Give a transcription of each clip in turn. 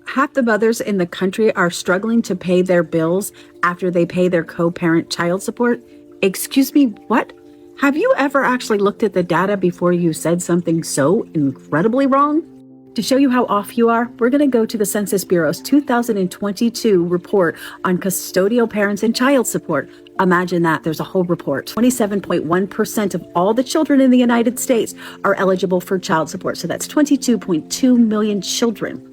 Half the mothers in the country are struggling to pay their bills after they pay their co-parent child support. Excuse me, what? Have you ever actually looked at the data before you said something so incredibly wrong? To show you how off you are, we're going to go to the Census Bureau's 2022 report on custodial parents and child support. Imagine that, there's a whole report. 27.1% of all the children in the United States are eligible for child support. So that's 22.2 million children.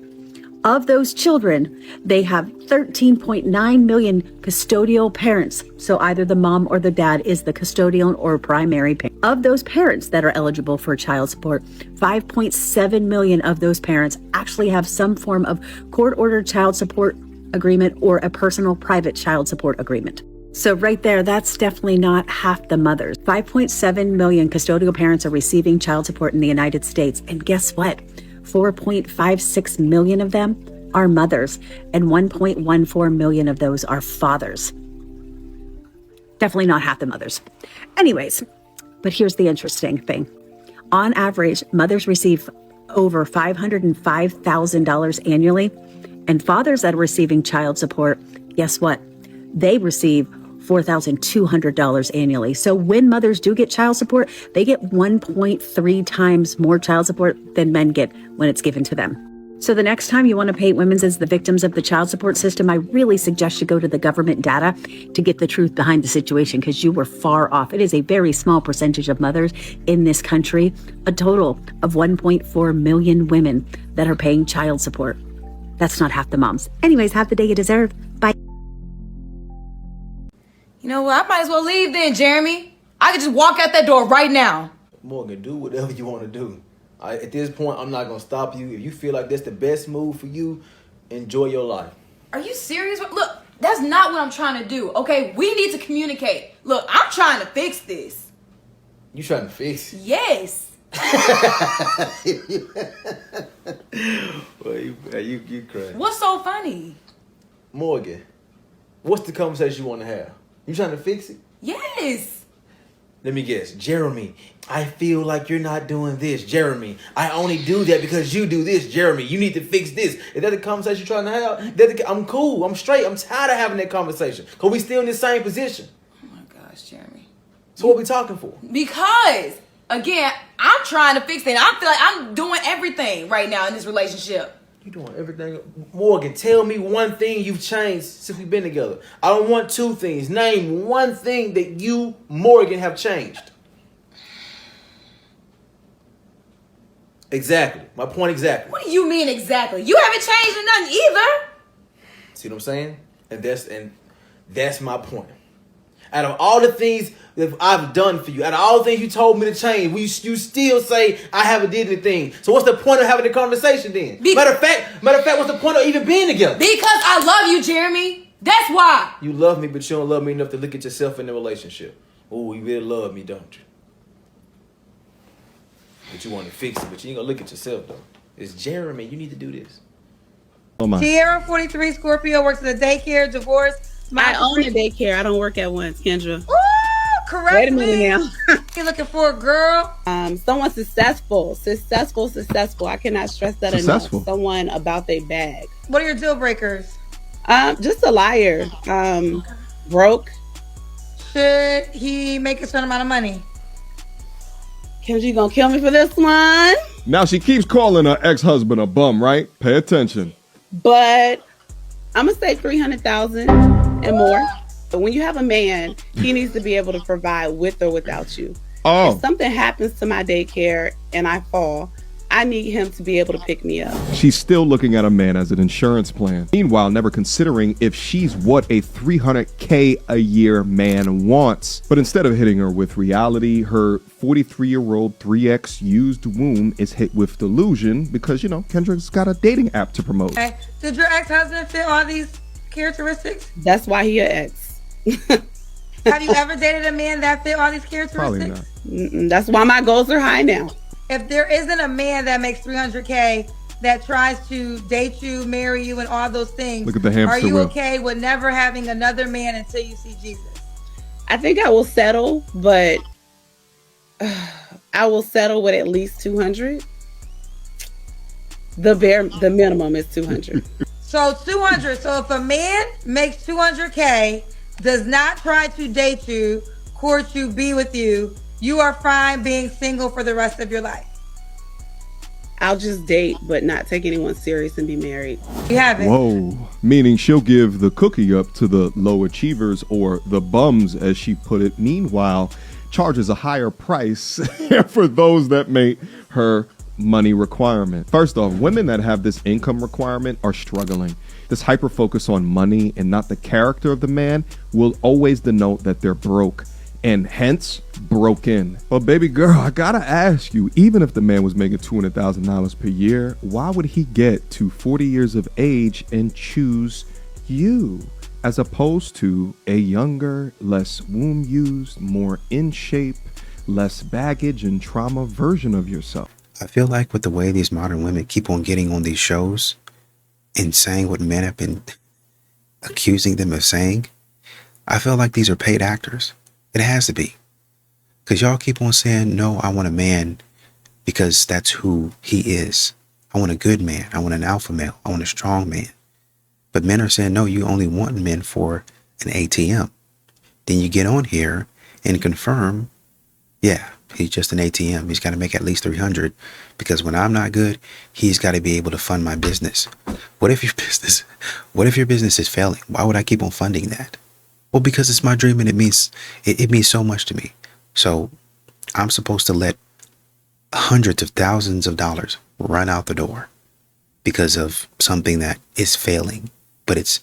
Of those children, they have 13.9 million custodial parents. So either the mom or the dad is the custodial or primary parent. Of those parents that are eligible for child support, 5.7 million of those parents actually have some form of court-ordered child support agreement or a personal private child support agreement. So right there, that's definitely not half the mothers. 5.7 million custodial parents are receiving child support in the United States. And guess what? 4.56 million of them are mothers, and 1.14 million of those are fathers. Definitely not half the mothers. Anyways, but here's the interesting thing. On average, mothers receive over $505,000 annually, and fathers that are receiving child support, guess what? They receive $4,200 annually. So when mothers do get child support, they get 1.3 times more child support than men get when it's given to them. So the next time you want to paint women as the victims of the child support system, I really suggest you go to the government data to get the truth behind the situation, because you were far off. It is a very small percentage of mothers in this country, a total of 1.4 million women that are paying child support. That's not half the moms. Anyways, have the day you deserve. Bye. You know what? I might as well leave then, Jeremy. I could just walk out that door right now. Morgan, do whatever you want to do. At this point, I'm not going to stop you. If you feel like that's the best move for you, enjoy your life. Are you serious? Look, that's not what I'm trying to do, okay? We need to communicate. Look, I'm trying to fix this. You trying to fix it? Yes. Well, you crazy. What's so funny? Morgan, what's the conversation you want to have? You trying to fix it? Yes. Let me guess. Jeremy, I feel like you're not doing this. Jeremy, I only do that because you do this. Jeremy, you need to fix this. Is that the conversation you're trying to have? I'm cool. I'm straight. I'm tired of having that conversation because we still in the same position. Oh my gosh, Jeremy. So what we talking for? Because, again, I'm trying to fix it. I feel like I'm doing everything right now in this relationship. You doing everything. Morgan, tell me one thing you've changed since we've been together. I don't want two things. Name one thing that you, Morgan, have changed. Exactly. My point exactly. What do you mean exactly? You haven't changed nothing either. See what I'm saying? And that's my point. Out of all the things that I've done for you, out of all the things you told me to change, you still say I haven't did anything. So what's the point of having the conversation then? Matter of fact, what's the point of even being together? Because I love you, Jeremy. That's why. You love me, but you don't love me enough to look at yourself in the relationship. Oh, you really love me, don't you? But you want to fix it, but you ain't gonna look at yourself though. It's Jeremy. You need to do this. Oh my. Tierra, 43, Scorpio, works at a daycare, divorced. I own a daycare. I don't work at one, Kendra. Ooh, correct. Wait a minute now. You're looking for a girl? Someone successful. I cannot stress that enough. Someone about their bag. What are your deal breakers? Just a liar. Broke. Should he make a certain amount of money? Kendra, you gonna kill me for this one? Now she keeps calling her ex-husband a bum, right? Pay attention. But I'm gonna say 300,000 and more. But when you have a man, he needs to be able to provide with or without you. Oh. If something happens to my daycare and I fall, I need him to be able to pick me up. She's still looking at a man as an insurance plan. Meanwhile, never considering if she's what a $300K a year man wants. But instead of hitting her with reality, her 43-year-old 3X used womb is hit with delusion because, Kendra's got a dating app to promote. Okay. Did your ex-husband fit all these characteristics? That's why he an ex. Have you ever dated a man that fit all these characteristics? Probably not. That's why my goals are high now. If there isn't a man that makes $300K that tries to date you, marry you, and all those things, look at the hamster are you wheel. okay with never having another man until you see Jesus? I think I will settle, but I will settle with at least 200. The minimum is 200. So 200. So if a man makes 200K, does not try to date you, court you, be with you, you are fine being single for the rest of your life. I'll just date, but not take anyone serious and be married. You have it. Whoa. Meaning she'll give the cookie up to the low achievers, or the bums, as she put it. Meanwhile, charges a higher price for those that make her money requirement. First off, women that have this income requirement are struggling. This hyper focus on money and not the character of the man will always denote that they're broke, and hence broken. But baby girl, I gotta ask you, even if the man was making $200,000 per year, why would he get to 40 years of age and choose you as opposed to a younger, less womb used, more in shape, less baggage and trauma version of yourself? I feel like with the way these modern women keep on getting on these shows and saying what men have been accusing them of saying, I feel like these are paid actors. It has to be. Because y'all keep on saying, no, I want a man because that's who he is. I want a good man. I want an alpha male. I want a strong man. But men are saying, no, you only want men for an ATM. Then you get on here and confirm, yeah, he's just an ATM. He's got to make at least 300 because when I'm not good, he's got to be able to fund my business. What if your business is failing? Why would I keep on funding that? Well, because it's my dream and it means so much to me. So I'm supposed to let hundreds of thousands of dollars run out the door because of something that is failing, but it's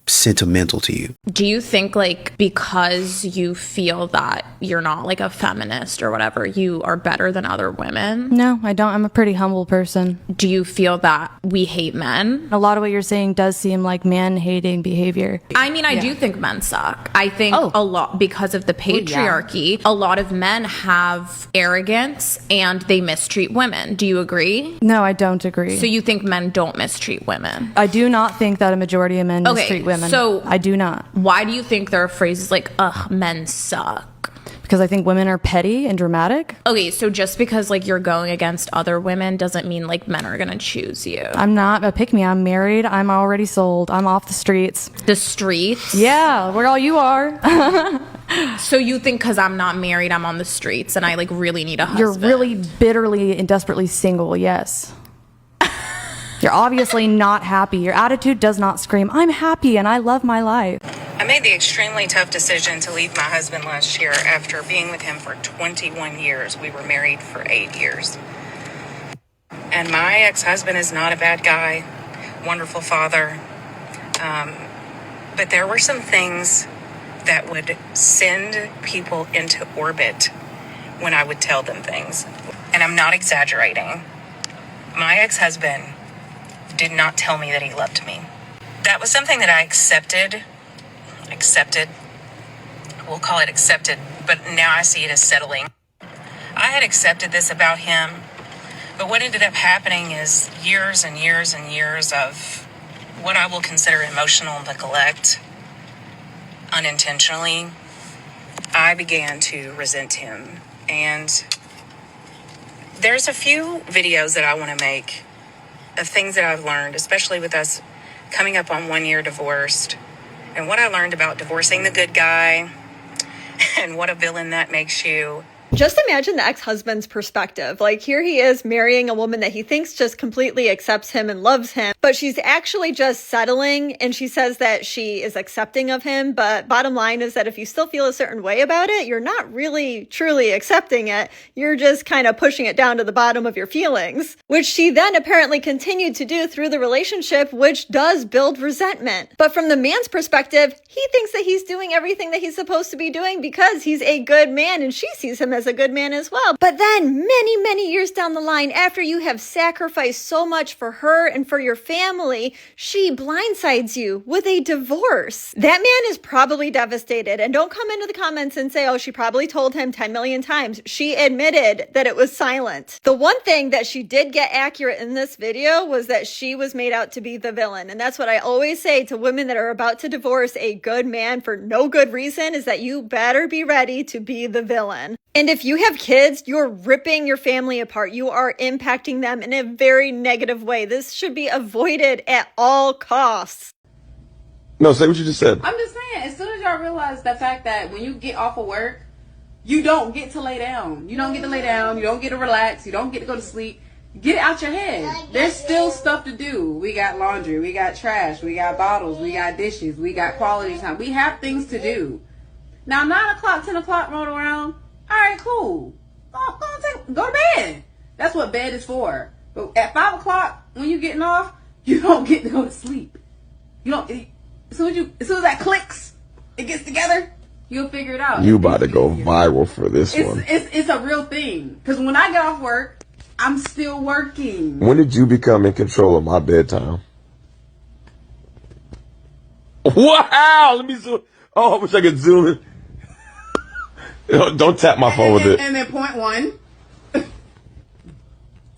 sentimental to you. Do you think like because you feel that you're not like a feminist or whatever, you are better than other women? No, I don't. I'm a pretty humble person. Do you feel that we hate men? A lot of what you're saying does seem like man-hating behavior. I mean, I do think men suck. I think a lot because of the patriarchy, a lot of men have arrogance and they mistreat women. Do you agree? No, I don't agree. So you think men don't mistreat women? I do not think that a majority of men mistreat women. So I do not. Why do you think there are phrases like, ugh, men suck? Because I think women are petty and dramatic. Okay, so just because like you're going against other women doesn't mean like men are gonna choose you. I'm not a pick me. I'm married. I'm already sold. I'm off the streets. The streets? Yeah, where all you are. So you think because I'm not married, I'm on the streets and I like really need a husband? You're really bitterly and desperately single, yes. You're obviously not happy. Your attitude does not scream, I'm happy and I love my life. I made the extremely tough decision to leave my husband last year after being with him for 21 years. We were married for 8 years. And my ex-husband is not a bad guy, wonderful father. But there were some things that would send people into orbit when I would tell them things. And I'm not exaggerating. My ex-husband did not tell me that he loved me. That was something that I accepted. We'll call it accepted, but now I see it as settling. I had accepted this about him, but what ended up happening is years and years and years of what I will consider emotional neglect, unintentionally. I began to resent him, and there's a few videos that I want to make of things that I've learned, especially with us coming up on 1 year divorced, and what I learned about divorcing the good guy and what a villain that makes you. Just imagine the ex-husband's perspective. Like, here he is marrying a woman that he thinks just completely accepts him and loves him, but she's actually just settling, and she says that she is accepting of him. But bottom line is that if you still feel a certain way about it, you're not really truly accepting it. You're just kind of pushing it down to the bottom of your feelings, which she then apparently continued to do through the relationship, which does build resentment. But from the man's perspective, he thinks that he's doing everything that he's supposed to be doing because he's a good man, and she sees him as a good man as well. But then many years down the line, after you have sacrificed so much for her and for your family, she blindsides you with a divorce. That man is probably devastated. And don't come into the comments and say, oh, she probably told him 10 million times. She admitted that it was silent. The one thing that she did get accurate in this video was that she was made out to be the villain. And that's what I always say to women that are about to divorce a good man for no good reason, is that you better be ready to be the villain. And if you have kids, you're ripping your family apart. You are impacting them in a very negative way. This should be avoided at all costs. No, say what you just said. I'm just saying, as soon as y'all realize the fact that when you get off of work, you don't get to lay down. You don't get to lay down. You don't get to relax. You don't get to go to sleep. Get it out your head. There's still stuff to do. We got laundry. We got trash. We got bottles. We got dishes. We got quality time. We have things to do. Now, 9 o'clock, 10 o'clock roll around. All right, cool. Go to bed. That's what bed is for. But at 5 o'clock, when you're getting off, you don't get to go to sleep. You don't. As soon as that clicks, it gets together. You'll figure it out. You about to go viral for this one. It's a real thing. Because when I get off work, I'm still working. When did you become in control of my bedtime? Wow! Let me zoom. Oh, I wish I could zoom in. Don't tap my phone with it. And then point 1.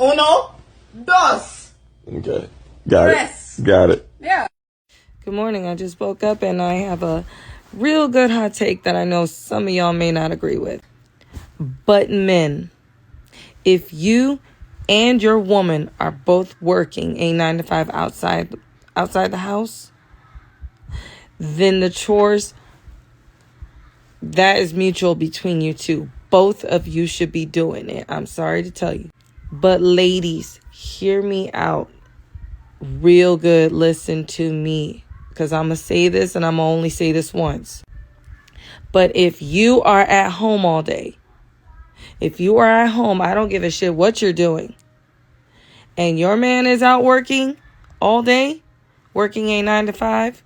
Uno, dos. Okay. Got it. Got it. Yeah. Good morning. I just woke up and I have a real good hot take that I know some of y'all may not agree with. But men, if you and your woman are both working a 9 to 5 outside the house, then the chores, that is mutual between you two. Both of you should be doing it. I'm sorry to tell you. But ladies, hear me out real good. Listen to me. Because I'm going to say this and I'm going to only say this once. But if you are at home all day, if you are at home, I don't give a shit what you're doing, and your man is out working all day, working a 9 to 5,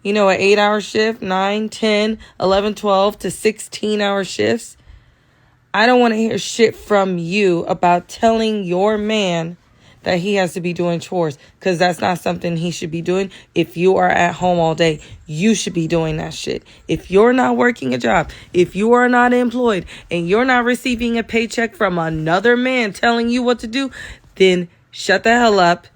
an 8-hour shift, 9, 10, 11, 12 to 16-hour shifts, I don't want to hear shit from you about telling your man that he has to be doing chores, because that's not something he should be doing. If you are at home all day, you should be doing that shit. If you're not working a job, if you are not employed, and you're not receiving a paycheck from another man telling you what to do, then shut the hell up,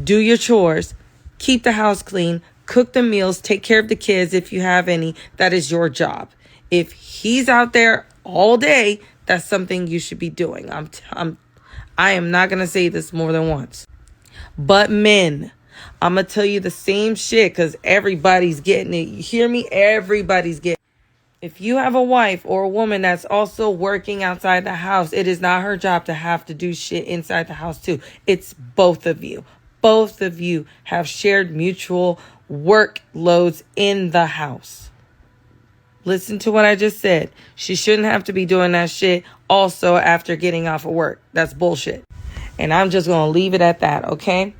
do your chores, keep the house clean, cook the meals, take care of the kids if you have any. That is your job. If he's out there all day, that's something you should be doing. I am not going to say this more than once. But men, I'm going to tell you the same shit because everybody's getting it. You hear me? Everybody's getting it. If you have a wife or a woman that's also working outside the house, it is not her job to have to do shit inside the house too. It's both of you. Both of you have shared mutual workloads in the house. Listen to what I just said. She shouldn't have to be doing that shit also after getting off of work. That's bullshit. And I'm just going to leave it at that, okay?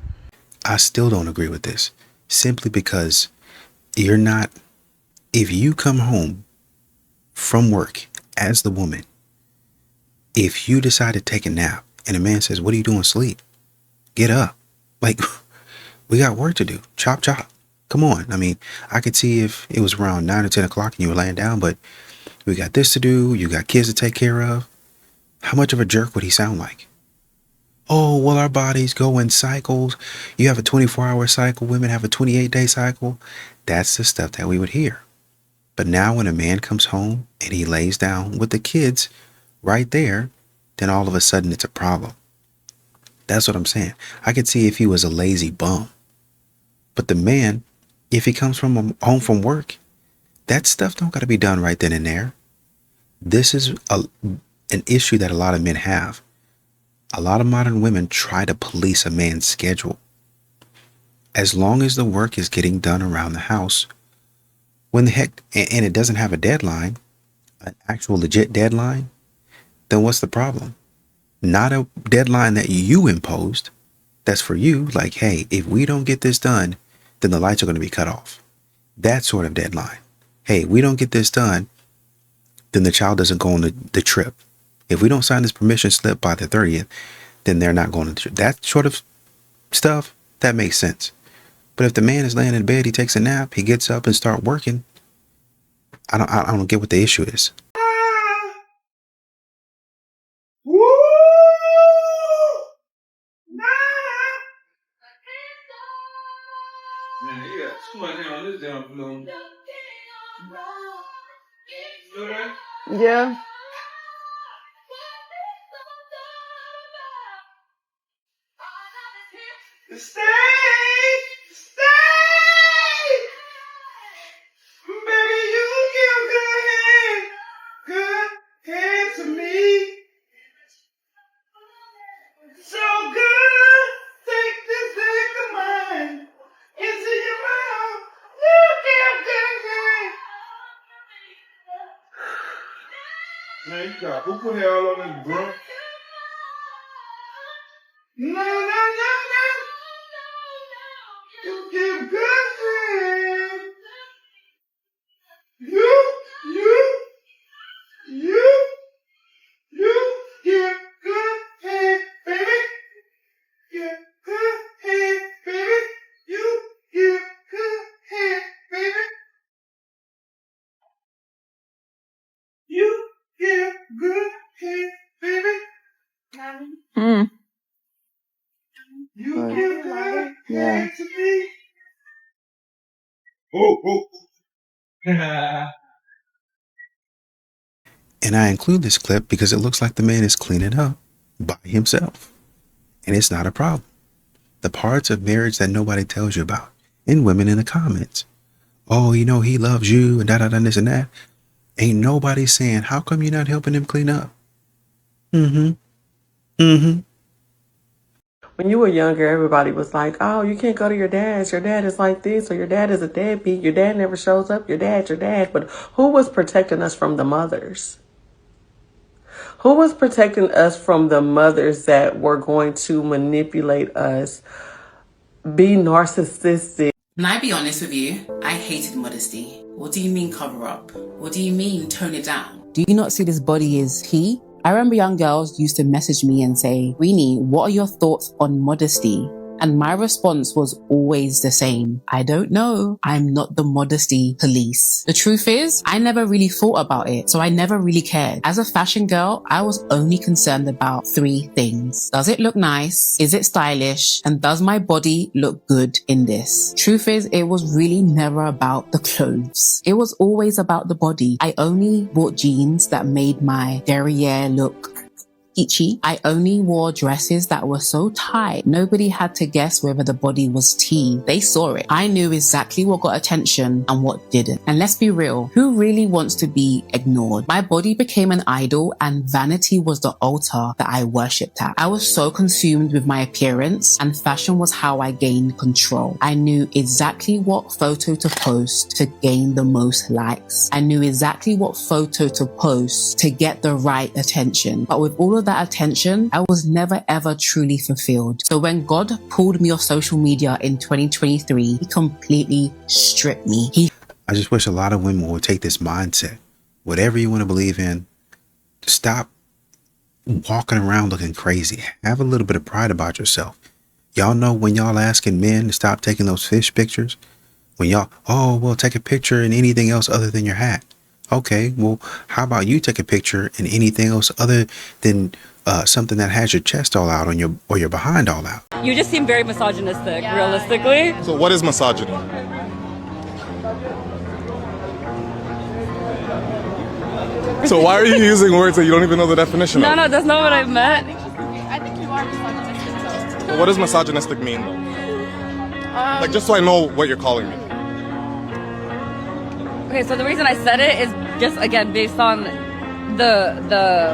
I still don't agree with this. Simply because if you come home from work as the woman, if you decide to take a nap and a man says, "What are you doing? Sleep. Get up." Like, we got work to do. Chop, chop. Come on. I mean, I could see if it was around 9 or 10 o'clock and you were laying down, but we got this to do. You got kids to take care of. How much of a jerk would he sound like? Oh, well, our bodies go in cycles. You have a 24-hour cycle. Women have a 28-day cycle. That's the stuff that we would hear. But now when a man comes home and he lays down with the kids right there, then all of a sudden it's a problem. That's what I'm saying. I could see if he was a lazy bum. But the man, if he comes home from work, that stuff don't got to be done right then and there. This is an issue that a lot of men have. A lot of modern women try to police a man's schedule. As long as the work is getting done around the house, and it doesn't have a deadline, an actual legit deadline, then what's the problem? Not a deadline that you imposed. That's for you. Like, hey, if we don't get this done, then the lights are going to be cut off. That sort of deadline. Hey, we don't get this done, then the child doesn't go on the trip. If we don't sign this permission slip by the 30th, then they're not going to the trip. That sort of stuff, that makes sense. But if the man is laying in bed, he takes a nap, he gets up and start working, I don't get what the issue is. Man, you got too much on this damn balloon. Yeah. man. You got poo hair all on this, bro. No. You give good head. You give good head, baby. Give good head, baby. You give good head, baby. You give good head, baby. You give good head to me. Oh. And I include this clip because it looks like the man is cleaning up by himself. And it's not a problem. The parts of marriage that nobody tells you about. And women in the comments. Oh, you know, he loves you and da-da-da, this and that. Ain't nobody saying, how come you're not helping him clean up? When you were younger, everybody was like, oh, you can't go to your dad's. Your dad is like this, or your dad is a deadbeat. Your dad never shows up. Your dad's your dad. But who was protecting us from the mothers? Who was protecting us from the mothers that were going to manipulate us, be narcissistic? Can I be honest with you? I hated Modesty. What do you mean cover up? What do you mean tone it down? Do you not see this body as he? I remember young girls used to message me and say, Rini, what are your thoughts on Modesty? And my response was always the same. I don't know. I'm not the modesty police. The truth is, I never really thought about it, so I never really cared. As a fashion girl, I was only concerned about 3 things. Does it look nice? Is it stylish? And does my body look good in this? Truth is, it was really never about the clothes. It was always about the body. I only bought jeans that made my derriere look peachy. I only wore dresses that were so tight, nobody had to guess whether the body was T. They saw it. I knew exactly what got attention and what didn't. And let's be real, who really wants to be ignored? My body became an idol and vanity was the altar that I worshipped at. I was so consumed with my appearance and fashion was how I gained control. I knew exactly what photo to post to gain the most likes. I knew exactly what photo to post to get the right attention. But with all of that attention, I was never ever truly fulfilled. So when God pulled me off social media in 2023, he completely stripped me. I just wish a lot of women would take this mindset. Whatever you want to believe in, stop walking around looking crazy. Have a little bit of pride about yourself. Y'all know when y'all asking men to stop taking those fish pictures, when y'all, oh, well, take a picture in anything else other than your hat. Okay, well, how about you take a picture in anything else other than something that has your chest all out on your behind all out? You just seem very misogynistic, realistically. So what is misogyny? So why are you using words that you don't even know the definition of? No, that's not what I meant. I think you are misogynistic. So what does misogynistic mean? Like, just so I know what you're calling me. Okay, so the reason I said it is just, again, based on the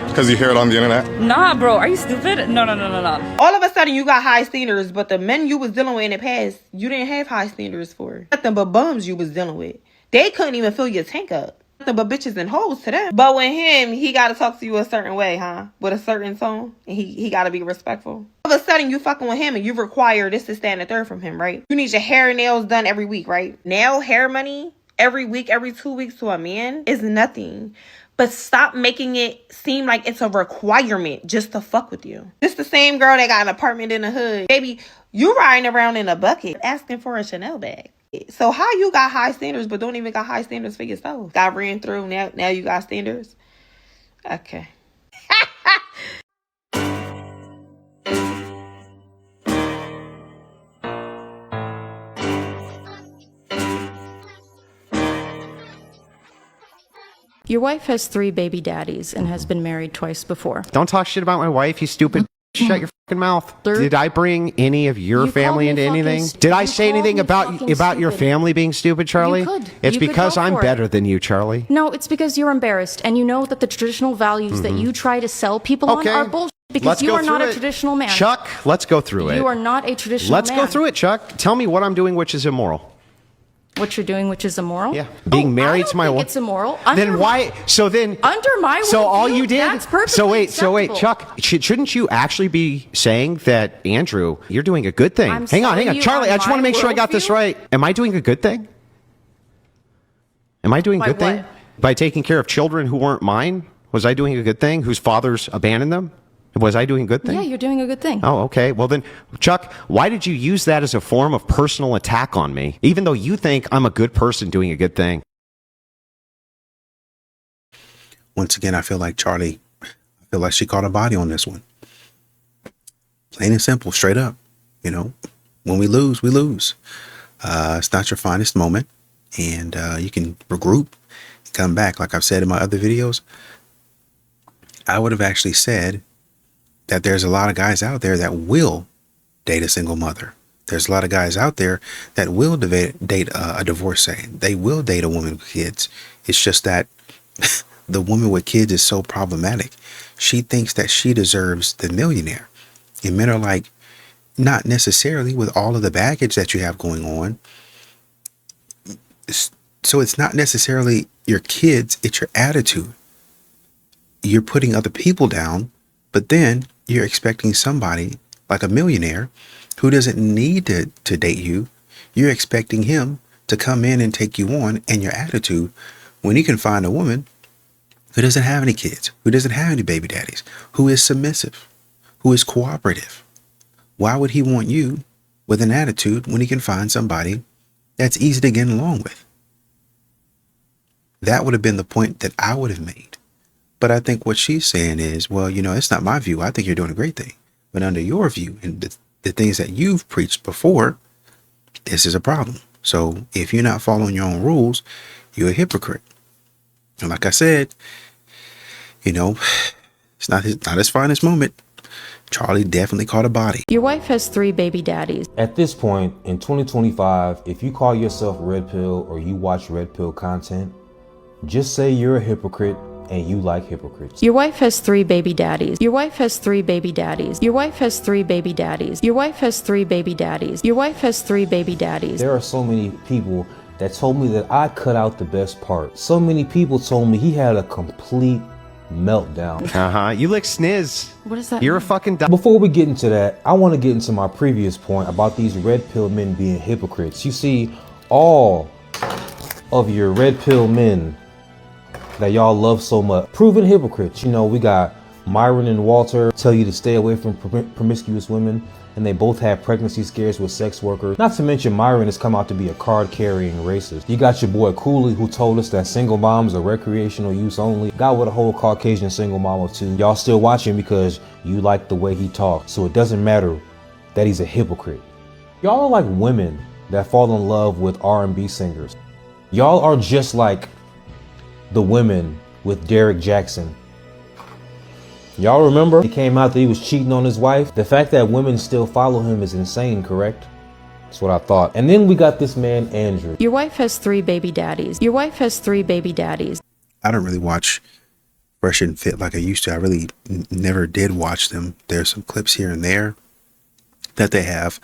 Because you hear it on the internet? Nah, bro, are you stupid? No. All of a sudden, you got high standards, but the men you was dealing with in the past, you didn't have high standards for. Nothing but bums you was dealing with. They couldn't even fill your tank up. Nothing but bitches and hoes to them. But with him, he got to talk to you a certain way, huh? With a certain tone. And he got to be respectful. All of a sudden, you fucking with him and you require this, to and the third from him, right? You need your hair and nails done every week, right? Nail, hair money, every week, every 2 weeks to a man is nothing. But stop making it seem like it's a requirement just to fuck with you. This the same girl that got an apartment in the hood. Baby, you riding around in a bucket asking for a Chanel bag. So how you got high standards but don't even got high standards for yourself? Got ran through, now you got standards? Okay. Your wife has 3 baby daddies and has been married twice before. Don't talk shit about my wife, you stupid. Shut your fucking mouth. Did I bring any of your family into anything? Did I say anything about your family being stupid, Charlie? You could. It's You could because go I'm for it. better than you, Charlie. No, it's because you're embarrassed and you know that the traditional values that you try to sell people on are bullshit because Let's you go are not through a it. traditional man. Chuck, let's go through it. You are not a traditional Let's man. go through it, Chuck. Tell me what I'm doing which is immoral. what you're doing, which is immoral. Yeah, being married to my wife. It's immoral. Then why? So then, under my so all worldview, you did. that's perfectly So wait, acceptable. Chuck. Shouldn't you actually be saying that, Andrew? You're doing a good thing. I'm Hang on, telling you, Charlie. on I just want to my make sure I got this worldview- right. Am I doing a good thing? Am I doing a By good thing what? by taking care of children who weren't mine? Was I doing a good thing? Whose fathers abandoned them? Was I doing a good thing? Yeah, you're doing a good thing. Oh, okay. Well then, Chuck, why did you use that as a form of personal attack on me, even though you think I'm a good person doing a good thing? Once again, I feel like she caught a body on this one. Plain and simple, straight up. You know, when we lose, we lose. It's not your finest moment, and you can regroup, come back. Like I've said in my other videos, I would have actually said that there's a lot of guys out there that will date a single mother. There's a lot of guys out there that will date a divorcee. They will date a woman with kids. It's just that the woman with kids is so problematic. She thinks that she deserves the millionaire. And men are like, not necessarily, with all of the baggage that you have going on. So it's not necessarily your kids, it's your attitude. You're putting other people down, but then you're expecting somebody like a millionaire who doesn't need to date you. You're expecting him to come in and take you on, and your attitude, when you can find a woman who doesn't have any kids, who doesn't have any baby daddies, who is submissive, who is cooperative. Why would he want you with an attitude when he can find somebody that's easy to get along with? That would have been the point that I would have made. But I think what she's saying is, well, you know, it's not my view. I think you're doing a great thing. But under your view and the things that you've preached before, this is a problem. So if you're not following your own rules, you're a hypocrite. And like I said, you know, it's not his finest moment. Charlie definitely caught a body. Your wife has 3 baby daddies. At this point, in 2025, if you call yourself red pill or you watch red pill content, just say you're a hypocrite and you like hypocrites. Your wife has 3 baby daddies. Your wife has 3 baby daddies. Your wife has 3 baby daddies. Your wife has 3 baby daddies. Your wife has 3 baby daddies. There are so many people that told me that I cut out the best part. So many people told me he had a complete meltdown. You lick sniz. What is that? You're a fucking Before we get into that, I want to get into my previous point about these red pill men being hypocrites. You see, all of your red pill men that y'all love so much, proven hypocrites. You know, we got Myron and Walter tell you to stay away from promiscuous women, and they both have pregnancy scares with sex workers. Not to mention Myron has come out to be a card-carrying racist. You got your boy Cooley, who told us that single moms are recreational use only. Got with a whole Caucasian single mom or two. Y'all still watching because you like the way he talks, so it doesn't matter that he's a hypocrite. Y'all are like women that fall in love with R&B singers. Y'all are just like the women with Derek Jackson. Y'all remember? He came out that he was cheating on his wife. The fact that women still follow him is insane, correct? That's what I thought. And then we got this man, Andrew. Your wife has 3 baby daddies. Your wife has 3 baby daddies. I don't really watch Fresh and Fit like I used to. I really never did watch them. There's some clips here and there that they have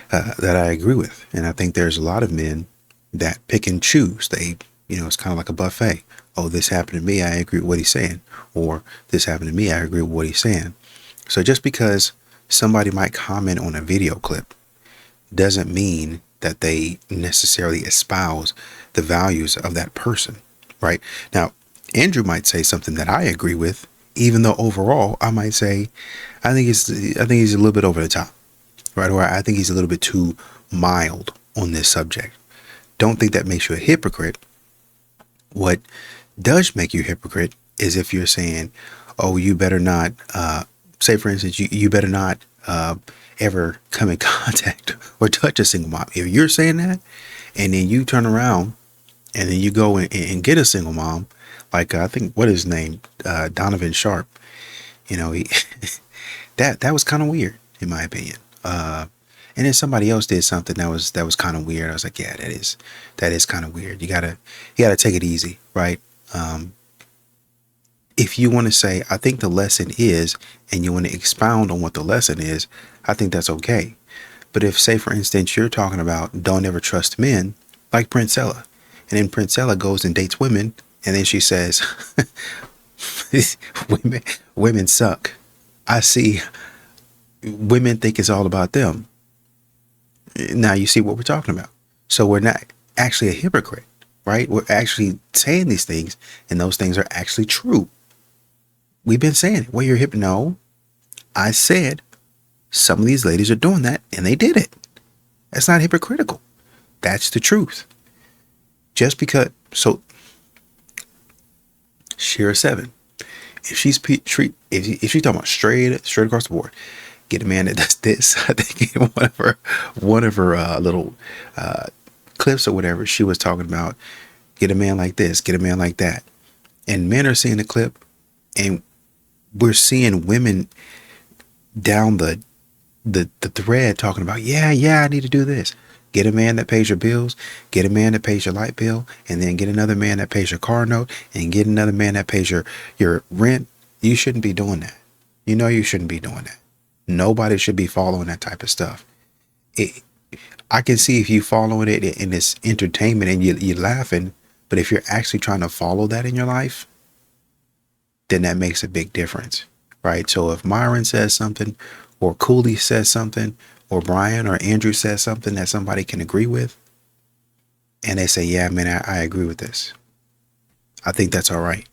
that I agree with. And I think there's a lot of men that pick and choose. They, you know, it's kind of like a buffet. Oh, this happened to me, I agree with what he's saying. Or this happened to me, I agree with what he's saying. So just because somebody might comment on a video clip doesn't mean that they necessarily espouse the values of that person, right? Now, Andrew might say something that I agree with, even though overall I might say, I think he's a little bit over the top, right? Or I think he's a little bit too mild on this subject. Don't think that makes you a hypocrite. What does make you a hypocrite is if you're saying, oh, you better not, say for instance, you better not ever come in contact or touch a single mom. If you're saying that, and then you turn around and then you go and get a single mom, like I think, what is his name? Donovan Sharp. You know, he that was kind of weird in my opinion. And then somebody else did something that was kind of weird. I was like, yeah, that is kind of weird. You gotta take it easy, right? If you want to say, I think the lesson is, and you want to expound on what the lesson is, I think that's okay. But if, say, for instance, you're talking about don't ever trust men, like Princella. And then Princella goes and dates women, and then she says, women suck. I see women think it's all about them. Now you see what we're talking about. So we're not actually a hypocrite, right? We're actually saying these things, and those things are actually true. We've been saying it. Well, you're hip. No, I said some of these ladies are doing that, and they did it. That's not hypocritical. That's the truth. Just because, so Shira 7, if she's if she's talking about straight across the board, get a man that does this. I think in one of her little clips or whatever, she was talking about get a man like this, get a man like that, and men are seeing the clip, and we're seeing women down the thread talking about I need to do this. Get a man that pays your bills, get a man that pays your light bill, and then get another man that pays your car note, and get another man that pays your rent. You shouldn't be doing that. You know you shouldn't be doing that. Nobody should be following that type of stuff. I can see if you following it in this entertainment and you're laughing, but if you're actually trying to follow that in your life, then that makes a big difference, right? So if Myron says something, or Cooley says something, or Brian or Andrew says something that somebody can agree with, and they say, yeah, man, I agree with this, I think that's all right.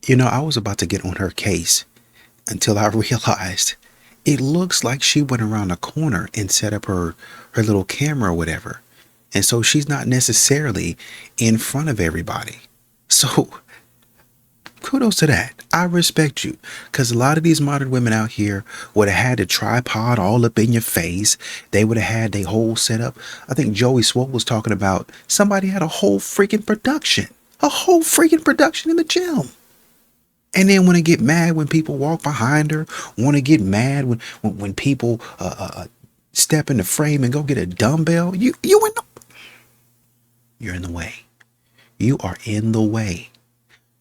You know, I was about to get on her case until I realized it looks like she went around the corner and set up her little camera or whatever. And so she's not necessarily in front of everybody. So kudos to that. I respect you, because a lot of these modern women out here would have had a tripod all up in your face. They would have had their whole setup. I think Joey Swope was talking about somebody had a whole freaking production in the gym. And then want to get mad when people walk behind her, want to get mad when people step in the frame and go get a dumbbell. You're in the way. You are in the way.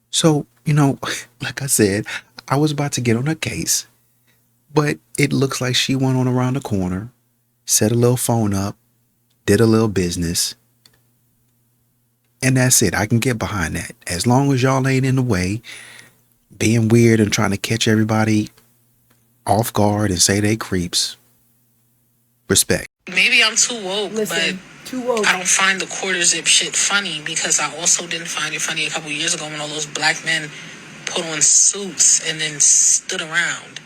So, you know, like I said, I was about to get on her case, but it looks like she went on around the corner, set a little phone up, did a little business, and that's it. I can get behind that. As long as y'all ain't in the way, being weird and trying to catch everybody off guard and say they creeps. Respect. Maybe I'm too woke, but I don't find the quarter zip shit funny, because I also didn't find it funny a couple years ago when all those black men put on suits and then stood around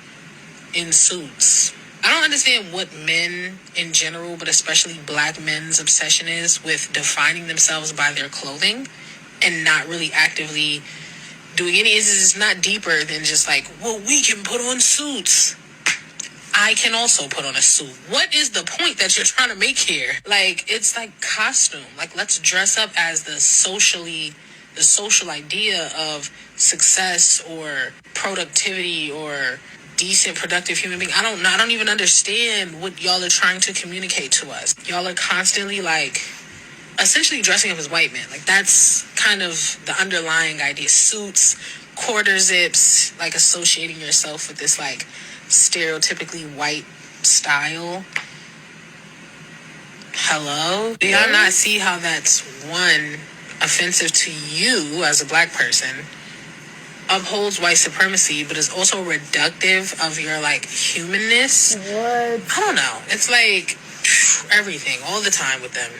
in suits. I don't understand what men in general, but especially black men's obsession is with defining themselves by their clothing and not really actively doing any. It's not deeper than just like, well, we can put on suits. I can also put on a suit. What is the point that you're trying to make here? Like, it's like costume. Like, let's dress up as the social idea of success or productivity or decent, productive human being. I don't even understand what y'all are trying to communicate to us. Y'all are constantly like essentially dressing up as white men. Like, that's kind of the underlying idea. Suits, quarter zips, like associating yourself with this like stereotypically white style. Hello? Do y'all not see how that's, one, offensive to you as a black person, upholds white supremacy, but is also reductive of your like humanness? What? I don't know. It's like everything all the time with them.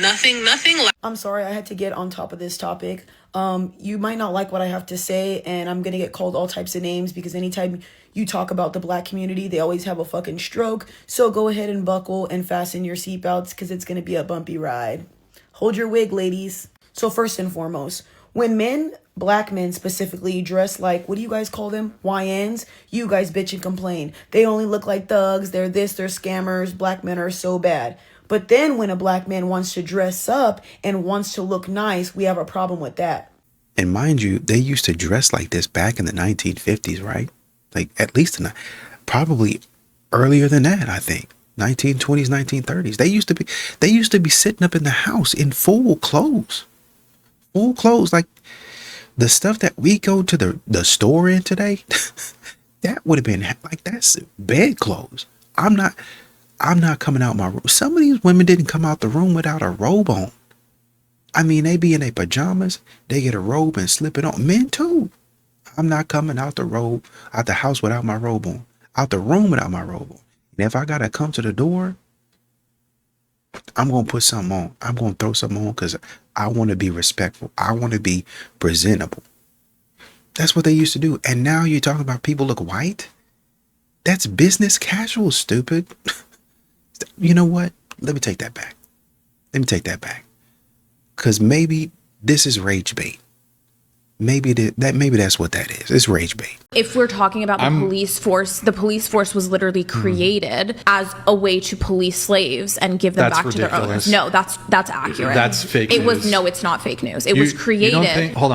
Nothing like. I'm sorry, I had to get on top of this topic. You might not like what I have to say, and I'm gonna get called all types of names, because anytime you talk about the black community, they always have a fucking stroke. So go ahead and buckle and fasten your seatbelts, because it's gonna be a bumpy ride. Hold your wig, ladies. So first and foremost, when men, black men specifically, dress like, what do you guys call them? YNs? You guys bitch and complain. They only look like thugs. They're this, they're scammers. Black men are so bad. But then when a black man wants to dress up and wants to look nice, we have a problem with that. And mind you, they used to dress like this back in the 1950s, right? Like at least probably earlier than that, I think. 1920s, 1930s. They used to be sitting up in the house in full clothes. Full clothes, like the stuff that we go to the store in today. That would have been like, that's bed clothes. I'm not coming out my room. Some of these women didn't come out the room without a robe on. I mean, they be in their pajamas, they get a robe and slip it on. Men too. I'm not coming out the house without my robe on. Out the room without my robe on. And if I gotta come to the door, I'm gonna put something on. I'm gonna throw something on because I want to be respectful. I want to be presentable. That's what they used to do. And now you're talking about people look white? That's business casual, stupid. You know what? Let me take that back. Because maybe this is rage bait. Maybe that's what that is. It's rage bait. If we're talking about the police force was literally created as a way to police slaves and give them back to their owners. No, that's accurate. That's fake news. No, it's not fake news. It was created.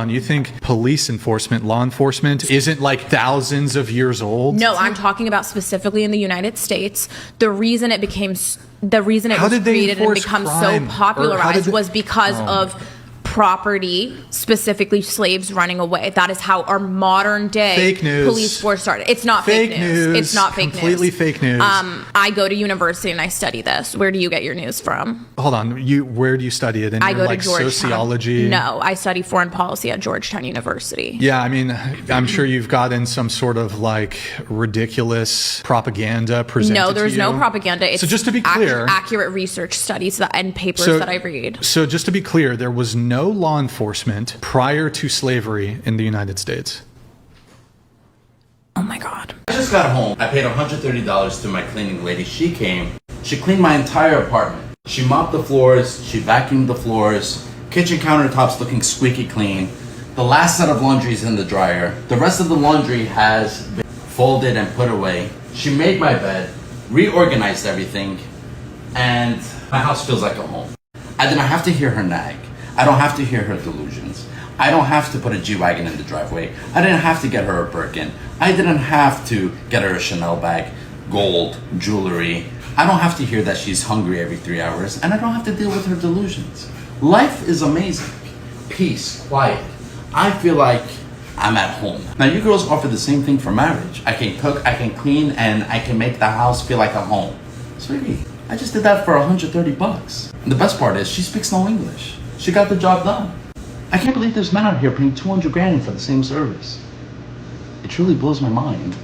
You think police enforcement, law enforcement isn't like thousands of years old? No, I'm talking about specifically in the United States. The reason it was created and become so popularized was because of property, specifically slaves running away. That is how our modern day police force started. It's not fake news. It's not fake news. Completely fake news. I go to university and I study this. Where do you get your news from? Hold on. Where do you study it? I go to Georgetown. Sociology? No, I study foreign policy at Georgetown University. Yeah, I mean, I'm sure you've gotten some sort of like ridiculous propaganda presented to you. No, there's no propaganda. It's so just to be clear, accurate research studies and papers that I read. So just to be clear, there was no law enforcement prior to slavery in the United States. Oh my God. I just got home. I paid $130 to my cleaning lady. She came. She cleaned my entire apartment. She mopped the floors. She vacuumed the floors. Kitchen countertops looking squeaky clean. The last set of laundry is in the dryer. The rest of the laundry has been folded and put away. She made my bed, reorganized everything, and my house feels like a home. I didn't have to hear her nag. I don't have to hear her delusions. I don't have to put a G-Wagon in the driveway. I didn't have to get her a Birkin. I didn't have to get her a Chanel bag, gold, jewelry. I don't have to hear that she's hungry every 3 hours, and I don't have to deal with her delusions. Life is amazing. Peace, quiet. I feel like I'm at home. Now you girls offer the same thing for marriage. I can cook, I can clean, and I can make the house feel like I'm home. Sweetie, I just did that for $130. And the best part is she speaks no English. She got the job done. I can't believe there's men out here paying $200 grand for the same service. It truly blows my mind.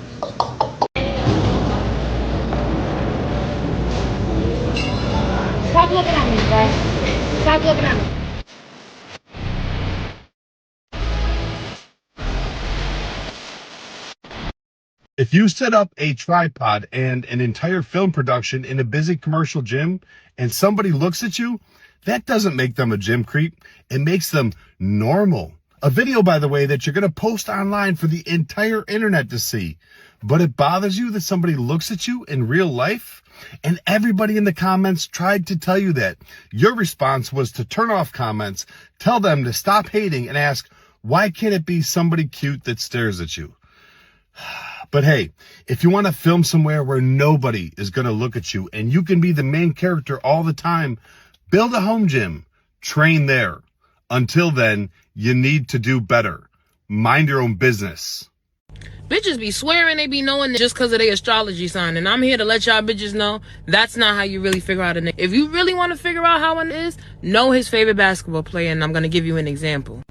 Stop looking at me, guys. Stop looking at me. If you set up a tripod and an entire film production in a busy commercial gym and somebody looks at you, that doesn't make them a gym creep. It makes them normal. A video, by the way, that you're going to post online for the entire internet to see. But it bothers you that somebody looks at you in real life? And everybody in the comments tried to tell you that. Your response was to turn off comments, tell them to stop hating, and ask, why can't it be somebody cute that stares at you? But hey, if you want to film somewhere where nobody is going to look at you and you can be the main character all the time, build a home gym. Train there. Until then, you need to do better. Mind your own business. Bitches be swearing they be knowing just because of their astrology sign. And I'm here to let y'all bitches know that's not how you really figure out a nigga. If you really want to figure out how one is, know his favorite basketball player. And I'm going to give you an example.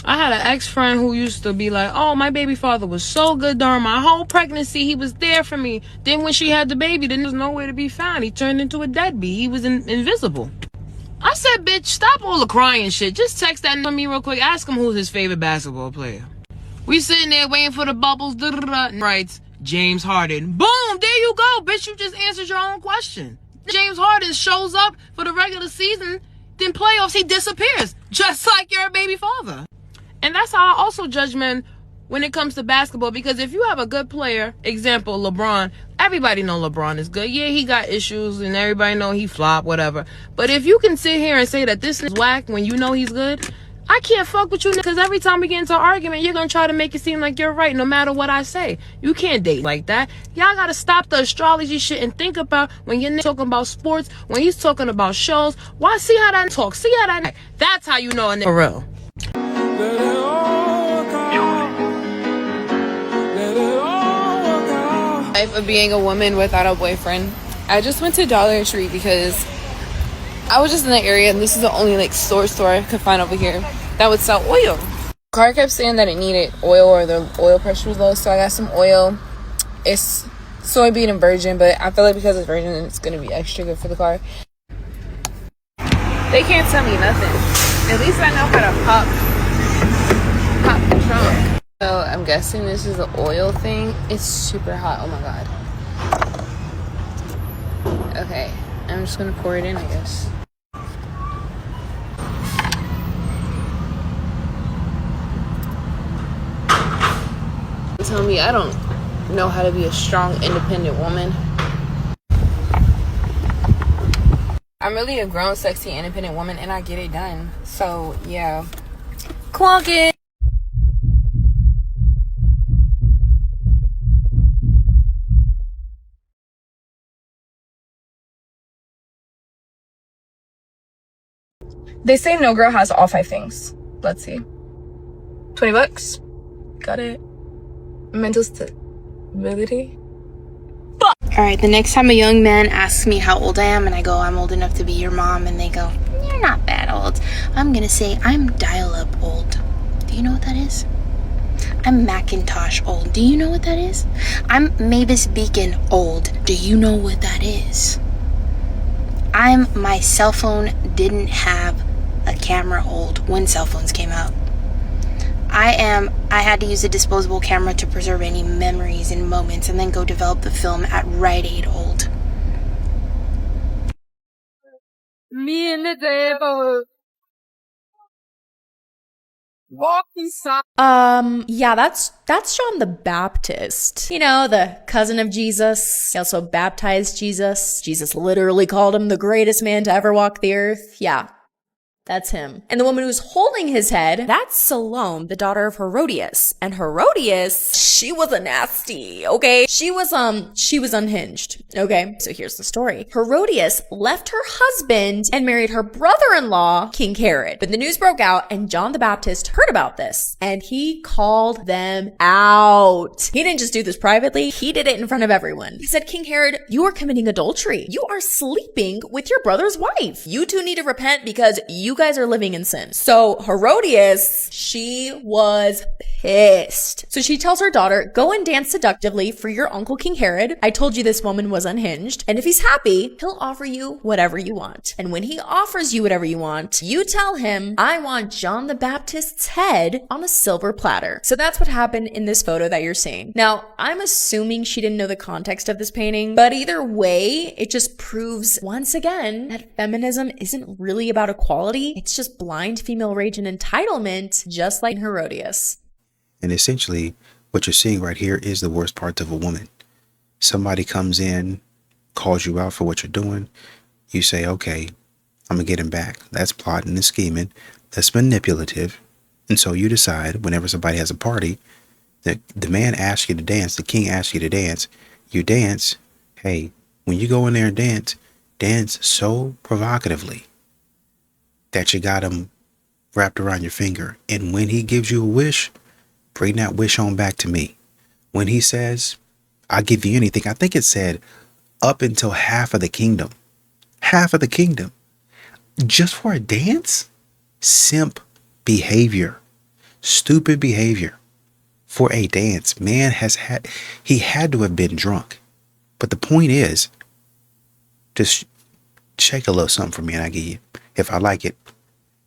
I had an ex-friend who used to be like, oh, my baby father was so good during my whole pregnancy. He was there for me. Then when she had the baby, then there was nowhere to be found. He turned into a deadbeat. He was invisible. I said, bitch, stop all the crying shit. Just text that to me real quick. Ask him who's his favorite basketball player. We sitting there waiting for the bubbles. Writes, James Harden. Boom, there you go, bitch. You just answered your own question. James Harden shows up for the regular season. Then playoffs, he disappears. Just like your baby father. And that's how I also judge men when it comes to basketball. Because if you have a good player, example, LeBron, everybody know LeBron is good. Yeah, he got issues and everybody know he flop, whatever. But if you can sit here and say that this is whack when you know he's good, I can't fuck with you because every time we get into an argument, you're going to try to make it seem like you're right no matter what I say. You can't date like that. Y'all got to stop the astrology shit and think about when you're talking about sports, when he's talking about shows. Why? See how that talk. See how that. That's how you know a nigga for real. Life of being a woman without a boyfriend. I just went to Dollar Tree because I was just in the area and this is the only like store I could find over here that would sell oil. Car kept saying that it needed oil or the oil pressure was low, so I got some oil. It's soybean and virgin, but I feel like because it's virgin it's gonna be extra good for the car. They can't tell me nothing. At least I know how to pop the trunk. So I'm guessing this is the oil thing. It's super hot. Oh my god. Okay, I'm just gonna pour it in, I guess. Tell me I don't know how to be a strong, independent woman. I'm really a grown, sexy, independent woman and I get it done. So yeah. Clonk it! They say no girl has all 5 things. Let's see. $20. Got it. Mental stability. Alright, the next time a young man asks me how old I am and I go, I'm old enough to be your mom, and they go, you're not that old, I'm gonna say, I'm dial-up old. Do you know what that is? I'm Macintosh old. Do you know what that is? I'm Mavis Beacon old. Do you know what that is? My cell phone didn't have a camera old when cell phones came out. I had to use a disposable camera to preserve any memories and moments and then go develop the film at Rite Aid old. Me and the devil. Walking side. Yeah, that's John the Baptist. You know, the cousin of Jesus. He also baptized Jesus. Jesus literally called him the greatest man to ever walk the earth. Yeah. That's him. And the woman who's holding his head, that's Salome, the daughter of Herodias. And Herodias, she was a nasty, okay? She was unhinged, okay? So here's the story. Herodias left her husband and married her brother-in-law, King Herod. But the news broke out and John the Baptist heard about this and he called them out. He didn't just do this privately, he did it in front of everyone. He said, King Herod, you are committing adultery. You are sleeping with your brother's wife. You two need to repent because you guys are living in sin. So Herodias, she was pissed. So she tells her daughter, go and dance seductively for your uncle King Herod. I told you this woman was unhinged. And if he's happy, he'll offer you whatever you want. And when he offers you whatever you want, you tell him, I want John the Baptist's head on a silver platter. So that's what happened in this photo that you're seeing. Now, I'm assuming she didn't know the context of this painting, but either way, it just proves once again that feminism isn't really about equality. It's just blind female rage and entitlement, just like Herodias. And essentially, what you're seeing right here is the worst parts of a woman. Somebody comes in, calls you out for what you're doing. You say, okay, I'm going to get him back. That's plotting and scheming. That's manipulative. And so you decide whenever somebody has a party, that the man asks you to dance, the king asks you to dance, you dance. Hey, when you go in there and dance so provocatively that you got him wrapped around your finger. And when he gives you a wish, bring that wish on back to me. When he says, I'll give you anything, I think it said up until half of the kingdom. Half of the kingdom. Just for a dance? Simp behavior. Stupid behavior. For a dance. Man he had to have been drunk. But the point is, just shake a little something for me and I give you, if I like it,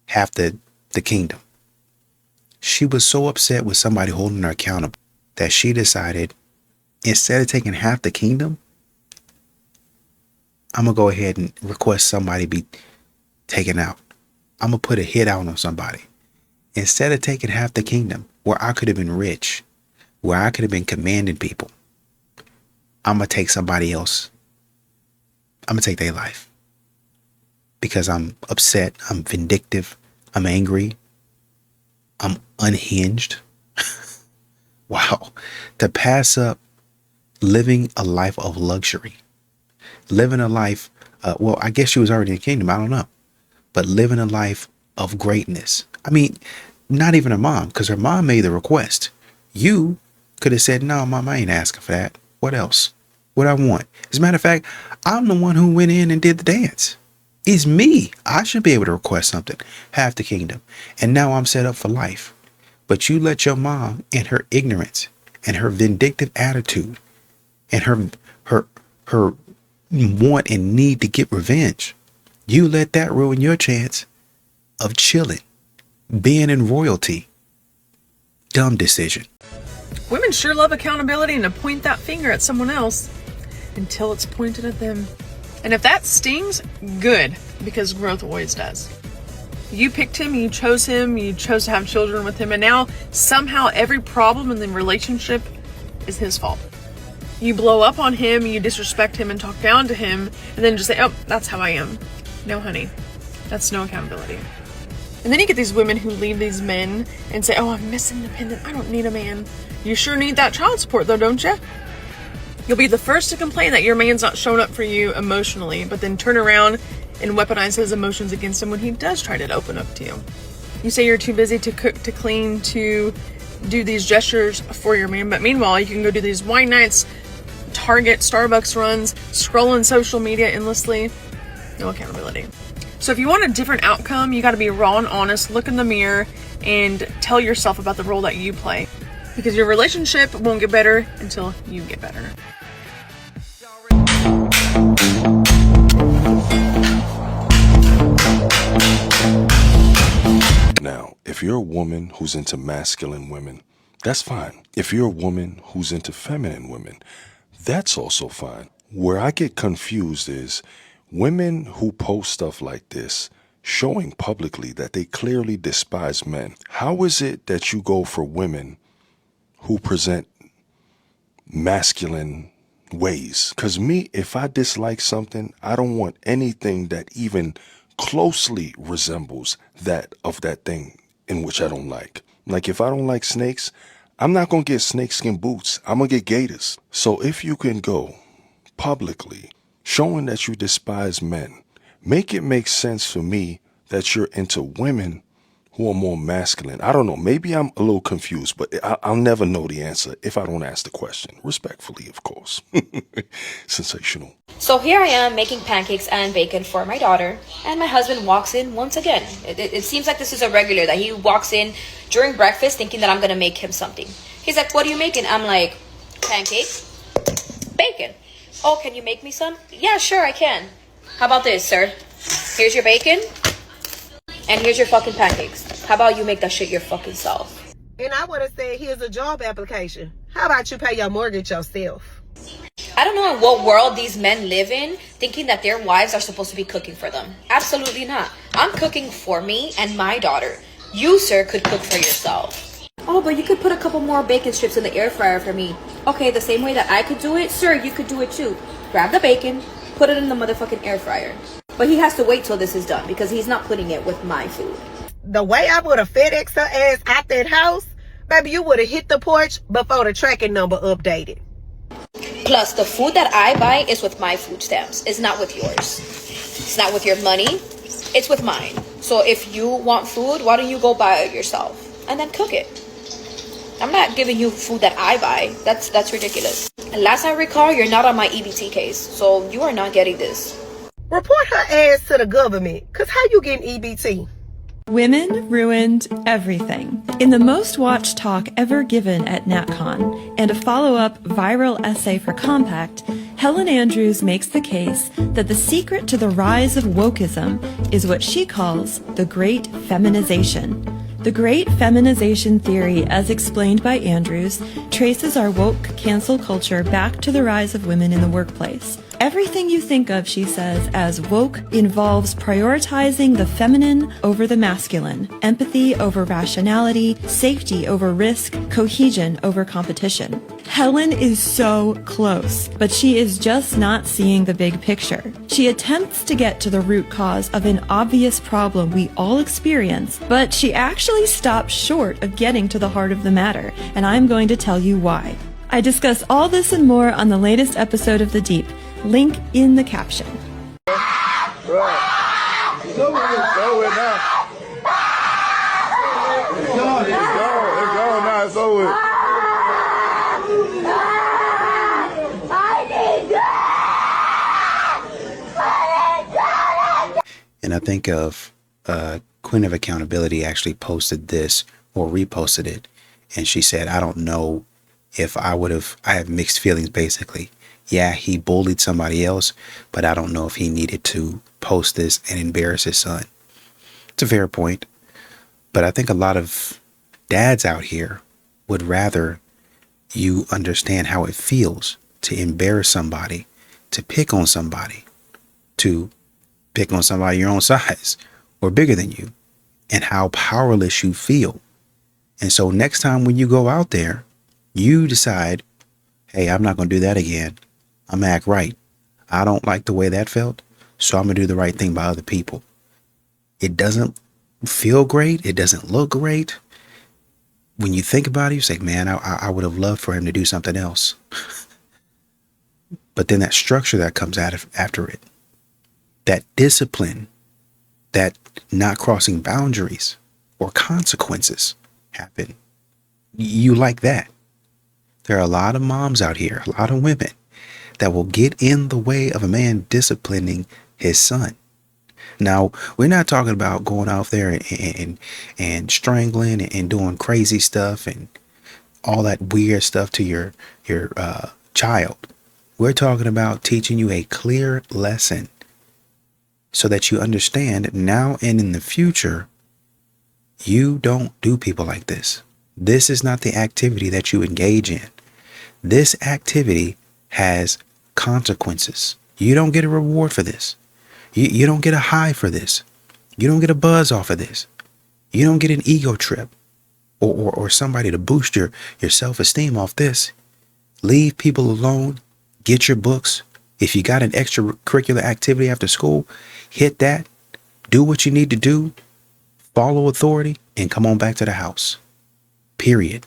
half the kingdom. She was so upset with somebody holding her accountable that she decided, instead of taking half the kingdom, I'm going to go ahead and request somebody be taken out. I'm going to put a hit out on somebody. Instead of taking half the kingdom, where I could have been rich, where I could have been commanding people, I'm going to take somebody else. I'm going to take their life. Because I'm upset, I'm vindictive, I'm angry, I'm unhinged. Wow. To pass up living a life of luxury. Living a life, well, I guess she was already in the kingdom, I don't know. But living a life of greatness. I mean, not even her mom, because her mom made the request. You could have said, no, mom, I ain't asking for that. What else? What I want? As a matter of fact, I'm the one who went in and did the dance. It's me. I should be able to request something. Half the kingdom. And now I'm set up for life. But you let your mom, in her ignorance and her vindictive attitude and her want and need to get revenge, you let that ruin your chance of chilling, being in royalty. Dumb decision. Women sure love accountability and to point that finger at someone else until it's pointed at them. And if that stings, good, because growth always does. You picked him, you chose to have children with him, and now somehow every problem in the relationship is his fault. You blow up on him, you disrespect him and talk down to him, and then just say, oh, that's how I am. No, honey, that's no accountability. And then you get these women who leave these men and say, oh, I'm Miss Independent, I don't need a man. You sure need that child support though, don't you? You'll be the first to complain that your man's not showing up for you emotionally, but then turn around and weaponize his emotions against him when he does try to open up to you. You say you're too busy to cook, to clean, to do these gestures for your man, but meanwhile, you can go do these wine nights, Target, Starbucks runs, scrolling social media endlessly. No accountability. So if you want a different outcome, you got to be raw and honest, look in the mirror, and tell yourself about the role that you play. Because your relationship won't get better until you get better. Now, if you're a woman who's into masculine women, that's fine. If you're a woman who's into feminine women, that's also fine. Where I get confused is women who post stuff like this, showing publicly that they clearly despise men. How is it that you go for women who present masculine ways? Because me, if I dislike something, I don't want anything that even closely resembles that of that thing in which I don't like. Like if I don't like snakes, I'm not going to get snakeskin boots. I'm going to get gaiters. So if you can go publicly showing that you despise men, make it make sense for me that you're into women who are more masculine. I don't know. Maybe I'm a little confused, but I'll never know the answer if I don't ask the question. Respectfully, of course. Sensational. So here I am making pancakes and bacon for my daughter, and my husband walks in once again. It seems like this is a regular, that he walks in during breakfast thinking that I'm going to make him something. He's like, what are you making? I'm like, pancakes, bacon. Oh, can you make me some? Yeah, sure, I can. How about this, sir? Here's your bacon, and here's your fucking pancakes. How about you make that shit your fucking self? And I would have said, here's a job application. How about you pay your mortgage yourself? I don't know in what world these men live in, thinking that their wives are supposed to be cooking for them. Absolutely not. I'm cooking for me and my daughter. You, sir, could cook for yourself. Oh, but you could put a couple more bacon strips in the air fryer for me. Okay, the same way that I could do it, sir, you could do it too. Grab the bacon, put it in the motherfucking air fryer. But he has to wait till this is done because he's not putting it with my food. The way I would have FedEx her ass out that house, baby, you would have hit the porch before the tracking number updated. Plus, the food that I buy is with my food stamps. It's not with yours. It's not with your money. It's with mine. So if you want food, why don't you go buy it yourself and then cook it? I'm not giving you food that I buy. That's ridiculous. And last I recall, you're not on my EBT case, so you are not getting this. Report her ass to the government, because how you getting EBT? Women ruined everything. In the most watched talk ever given at NatCon and a follow-up viral essay for Compact, Helen Andrews makes the case that the secret to the rise of wokeism is what she calls the Great Feminization. The Great Feminization theory, as explained by Andrews, traces our woke cancel culture back to the rise of women in the workplace. Everything you think of, she says, as woke involves prioritizing the feminine over the masculine, empathy over rationality, safety over risk, cohesion over competition. Helen is so close, but she is just not seeing the big picture. She attempts to get to the root cause of an obvious problem we all experience, but she actually stops short of getting to the heart of the matter, and I'm going to tell you why. I discuss all this and more on the latest episode of The Deep. Link in the caption. And I think of Queen of Accountability actually posted this or reposted it. And she said, I don't know if I have mixed feelings basically. Yeah, he bullied somebody else, but I don't know if he needed to post this and embarrass his son. It's a fair point. But I think a lot of dads out here would rather you understand how it feels to embarrass somebody, to pick on somebody your own size or bigger than you, and how powerless you feel. And so next time when you go out there, you decide, hey, I'm not going to do that again. I'm going to act right. I don't like the way that felt, so I'm going to do the right thing by other people. It doesn't feel great. It doesn't look great. When you think about it, you say, man, I would have loved for him to do something else. But then that structure that comes out of after it, that discipline, that not crossing boundaries or consequences happen. You like that. There are a lot of moms out here, a lot of women that will get in the way of a man disciplining his son. Now, we're not talking about going out there and strangling and doing crazy stuff and all that weird stuff to your child. We're talking about teaching you a clear lesson so that you understand now and in the future, you don't do people like this. This is not the activity that you engage in. This activity has consequences. You don't get a reward for this. You don't get a high for this. You don't get a buzz off of this. You don't get an ego trip or somebody to boost your self-esteem off this. Leave people alone. Get your books. If you got an extracurricular activity after school, hit that. Do what you need to do. Follow authority and come on back to the house. Period.